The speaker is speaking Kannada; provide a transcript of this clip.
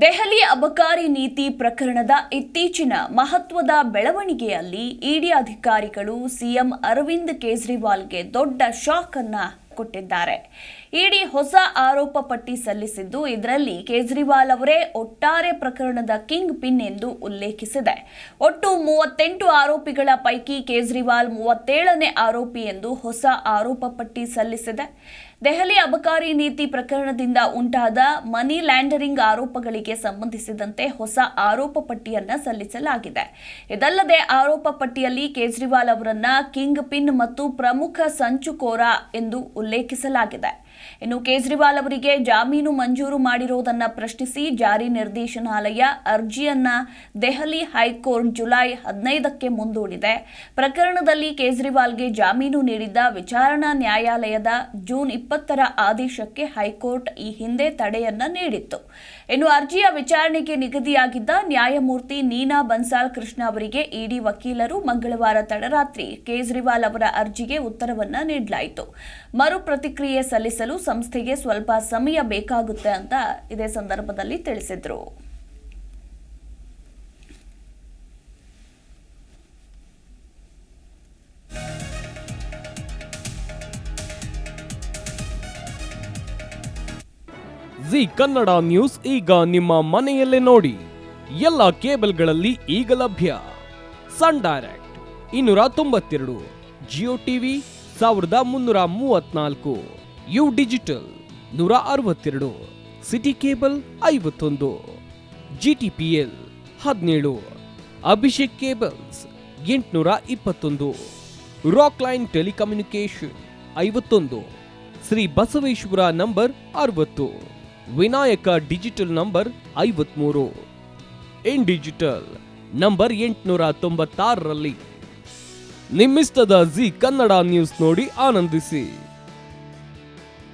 ದೆಹಲಿ ಅಬಕಾರಿ ನೀತಿ ಪ್ರಕರಣದ ಇತ್ತೀಚಿನ ಮಹತ್ವದ ಬೆಳವಣಿಗೆಯಲ್ಲಿ ಇಡಿ ಅಧಿಕಾರಿಗಳು ಸಿಎಂ ಅರವಿಂದ್ ಕೇಜ್ರಿವಾಲ್ಗೆ ದೊಡ್ಡ ಶಾಕ್ ಅನ್ನ ಕೊಟ್ಟಿದ್ದಾರೆ. ಇಡಿ ಹೊಸ ಆರೋಪ ಪಟ್ಟಿ ಸಲ್ಲಿಸಿದ್ದು, ಇದರಲ್ಲಿ ಕೇಜ್ರಿವಾಲ್ ಅವರೇ ಒಟ್ಟಾರೆ ಪ್ರಕರಣದ ಕಿಂಗ್ ಪಿನ್ ಎಂದು ಉಲ್ಲೇಖಿಸಿದೆ. ಒಟ್ಟು 38 ಆರೋಪಿಗಳ ಪೈಕಿ ಕೇಜ್ರಿವಾಲ್ 37ನೇ ಆರೋಪಿ ಎಂದು ಹೊಸ ಆರೋಪ ಪಟ್ಟಿ ಸಲ್ಲಿಸಿದೆ. ದೆಹಲಿ ಅಬಕಾರಿ ನೀತಿ ಪ್ರಕರಣದಿಂದ ಉಂಟಾದ ಮನಿ ಲ್ಯಾಂಡರಿಂಗ್ ಆರೋಪಗಳಿಗೆ ಸಂಬಂಧಿಸಿದಂತೆ ಹೊಸ ಆರೋಪ ಪಟ್ಟಿಯನ್ನ ಸಲ್ಲಿಸಲಾಗಿದೆ. ಇದಲ್ಲದೆ ಆರೋಪ ಪಟ್ಟಿಯಲ್ಲಿ ಕೇಜ್ರಿವಾಲ್ ಅವರನ್ನ ಕಿಂಗ್ ಪಿನ್ ಮತ್ತು ಪ್ರಮುಖ ಸಂಚುಕೋರ ಎಂದು ಉಲ್ಲೇಖಿಸಲಾಗಿದೆ. ಇನ್ನು ಕೇಜ್ರಿವಾಲ್ ಅವರಿಗೆ ಜಾಮೀನು ಮಂಜೂರು ಮಾಡಿರುವುದನ್ನ ಪ್ರಶ್ನಿಸಿ ಜಾರಿ ನಿರ್ದೇಶನಾಲಯ ಅರ್ಜಿಯನ್ನ ದೆಹಲಿ ಹೈಕೋರ್ಟ್ ಜುಲೈ 15ಕ್ಕೆ ಮುಂದೂಡಿದೆ. ಪ್ರಕರಣದಲ್ಲಿ ಕೇಜ್ರಿವಾಲ್ಗೆ ಜಾಮೀನು ನೀಡಿದ್ದ ವಿಚಾರಣಾ ನ್ಯಾಯಾಲಯದ ಜೂನ್ 20ರ ಆದೇಶಕ್ಕೆ ಹೈಕೋರ್ಟ್ ಈ ಹಿಂದೆ ತಡೆಯನ್ನ ನೀಡಿತ್ತು. ಇನ್ನು ಅರ್ಜಿಯ ವಿಚಾರಣೆಗೆ ನಿಗದಿಯಾಗಿದ್ದ ನ್ಯಾಯಮೂರ್ತಿ ನೀನಾ ಬನ್ಸಾಲ್ ಕೃಷ್ಣ ಅವರಿಗೆ ಇಡಿ ವಕೀಲರು ಮಂಗಳವಾರ ತಡರಾತ್ರಿ ಕೇಜ್ರಿವಾಲ್ ಅವರ ಅರ್ಜಿಗೆ ಉತ್ತರವನ್ನ ನೀಡಲಾಯಿತು. ಮರು ಪ್ರತಿಕ್ರಿಯೆ ಸಲ್ಲಿಸಲು ಸಂಸ್ಥೆಗೆ ಸ್ವಲ್ಪ ಸಮಯ ಬೇಕಾಗುತ್ತೆ ಅಂತ ಇದೇ ಸಂದರ್ಭದಲ್ಲಿ ತಿಳಿಸಿದ್ರು. ಜಿ ಕನ್ನಡ ನ್ಯೂಸ್ ಈಗ ನಿಮ್ಮ ಮನೆಯಲ್ಲೇ ನೋಡಿ. ಎಲ್ಲ ಕೇಬಲ್ಗಳಲ್ಲಿ ಈಗ ಲಭ್ಯ. Sun Direct 292, Jio TV 1334, U digital 162, City Cable 51, GTPL 17, Abhishek cables 821, Rock Line telecommunication 51, Shri Basaveshwara number 60, Vinayaka digital number 53, in digital number 896ರಲ್ಲಿ ನಿಮ್ಮಿಸ್ತದ ಜಿ ಕನ್ನಡ ನ್ಯೂಸ್ ನೋಡಿ ಆನಂದಿಸಿ.